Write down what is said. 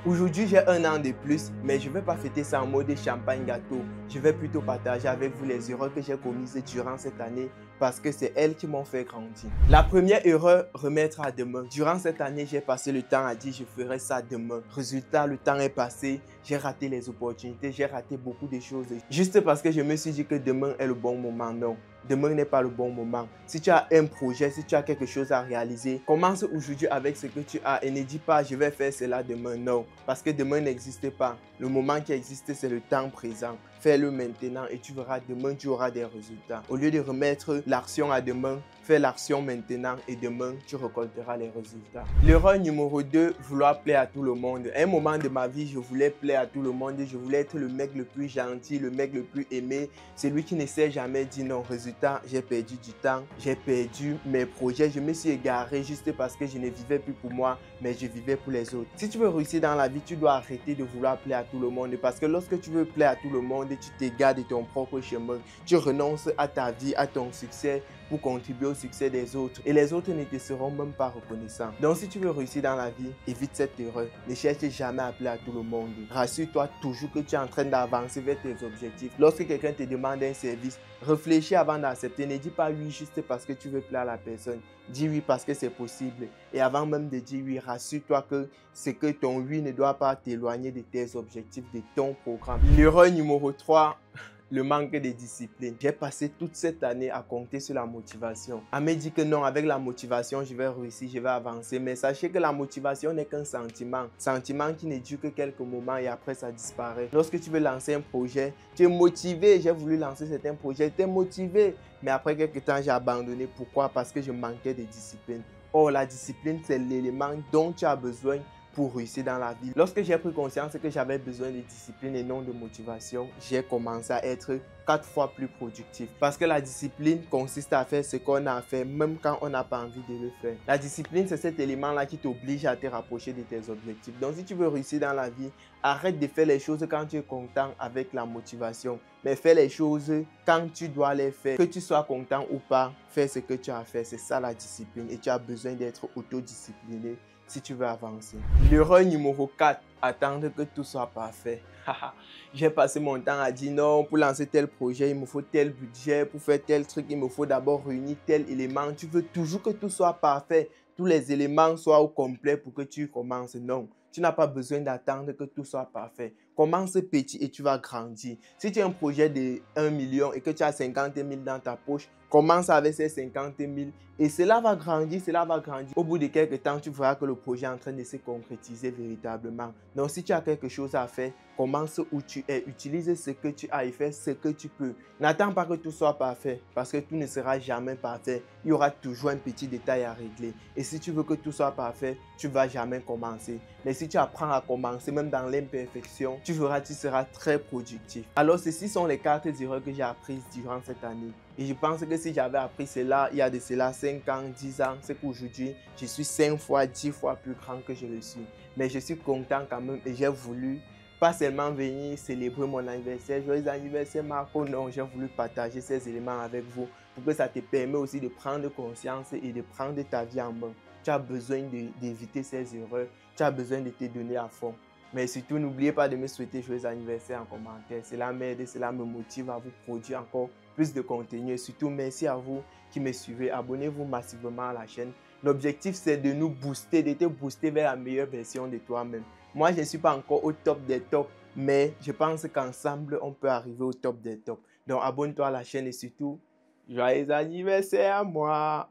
Aujourd'hui, j'ai un an de plus, mais je ne vais pas fêter ça en mode champagne gâteau. Je vais plutôt partager avec vous les erreurs que j'ai commises durant cette année parce que c'est elles qui m'ont fait grandir. La première erreur, remettre à demain. Durant cette année, j'ai passé le temps à dire je ferai ça demain. Résultat, le temps est passé, j'ai raté les opportunités, j'ai raté beaucoup de choses. Juste parce que je me suis dit que demain est le bon moment. Non. Demain n'est pas le bon moment. Si tu as un projet, si tu as quelque chose à réaliser, commence aujourd'hui avec ce que tu as et ne dis pas je vais faire cela demain. Non, parce que demain n'existe pas. Le moment qui existe, c'est le temps présent. Fais-le maintenant et tu verras demain, tu auras des résultats. Au lieu de remettre l'action à demain, fais l'action maintenant et demain, tu récolteras les résultats. L'erreur numéro 2, vouloir plaire à tout le monde. À un moment de ma vie, je voulais plaire à tout le monde. Je voulais être le mec le plus gentil, le mec le plus aimé. Celui qui ne s'est jamais dit non. Résultat, j'ai perdu du temps, j'ai perdu mes projets. Je me suis égaré juste parce que je ne vivais plus pour moi, mais je vivais pour les autres. Si tu veux réussir dans la vie, tu dois arrêter de vouloir plaire à tout le monde. Parce que lorsque tu veux plaire à tout le monde, tu t'égares de ton propre chemin. Tu renonces à ta vie, à ton succès pour contribuer au succès des autres. Et les autres ne te seront même pas reconnaissants. Donc si tu veux réussir dans la vie, évite cette erreur. Ne cherche jamais à plaire à tout le monde. Rassure-toi toujours que tu es en train d'avancer vers tes objectifs. Lorsque quelqu'un te demande un service, réfléchis avant d'accepter. Ne dis pas oui juste parce que tu veux plaire à la personne. Dis oui parce que c'est possible. Et avant même de dire oui, rassure-toi que c'est que ton oui ne doit pas t'éloigner de tes objectifs, de ton programme. L'erreur numéro 3, le manque de discipline. J'ai passé toute cette année à compter sur la motivation. À me dire que non, avec la motivation, je vais réussir, je vais avancer. Mais sachez que la motivation n'est qu'un sentiment. Sentiment qui ne dure que quelques moments et après ça disparaît. Lorsque tu veux lancer un projet, tu es motivé. J'ai voulu lancer certains projets, tu es motivé. Mais après quelques temps, j'ai abandonné. Pourquoi? Parce que je manquais de discipline. Or, la discipline, c'est l'élément dont tu as besoin pour réussir dans la vie. Lorsque j'ai pris conscience que j'avais besoin de discipline et non de motivation, j'ai commencé à être 4 fois plus productif. Parce que la discipline consiste à faire ce qu'on a à faire, même quand on n'a pas envie de le faire. La discipline, c'est cet élément-là qui t'oblige à te rapprocher de tes objectifs. Donc, si tu veux réussir dans la vie, arrête de faire les choses quand tu es content avec la motivation. Mais fais les choses quand tu dois les faire. Que tu sois content ou pas, fais ce que tu as à faire. C'est ça la discipline. Et tu as besoin d'être autodiscipliné si tu veux avancer. L'erreur numéro 4, attendre que tout soit parfait. J'ai passé mon temps à dire non, pour lancer tel projet, il me faut tel budget, pour faire tel truc, il me faut d'abord réunir tel élément. Tu veux toujours que tout soit parfait, tous les éléments soient au complet pour que tu commences. Non, tu n'as pas besoin d'attendre que tout soit parfait. Commence petit et tu vas grandir. Si tu as un projet de 1 million et que tu as 50 000 dans ta poche, commence avec ces 50 000 et cela va grandir, cela va grandir. Au bout de quelques temps, tu verras que le projet est en train de se concrétiser véritablement. Donc, si tu as quelque chose à faire, commence où tu es. Utilise ce que tu as et fais ce que tu peux. N'attends pas que tout soit parfait parce que tout ne sera jamais parfait. Il y aura toujours un petit détail à régler. Et si tu veux que tout soit parfait, tu ne vas jamais commencer. Mais si tu apprends à commencer, même dans l'imperfection, tu verras, tu seras très productif. Alors, ceci sont les 4 erreurs que j'ai apprises durant cette année. Et je pense que si j'avais appris cela il y a de cela 5 ans, 10 ans, c'est qu'aujourd'hui, je suis 5 fois, 10 fois plus grand que je le suis. Mais je suis content quand même et j'ai voulu pas seulement venir célébrer mon anniversaire, joyeux anniversaire Marco, non, j'ai voulu partager ces éléments avec vous pour que ça te permet aussi de prendre conscience et de prendre ta vie en main. Tu as besoin d'éviter ces erreurs, tu as besoin de te donner à fond. Mais surtout, n'oubliez pas de me souhaiter joyeux anniversaire en commentaire. Cela m'aide et cela me motive à vous produire encore plus de contenu. Et surtout, merci à vous qui me suivez. Abonnez-vous massivement à la chaîne. L'objectif, c'est de nous booster, de te booster vers la meilleure version de toi-même. Moi, je ne suis pas encore au top des tops, mais je pense qu'ensemble, on peut arriver au top des tops. Donc, abonne-toi à la chaîne et surtout, joyeux anniversaire à moi!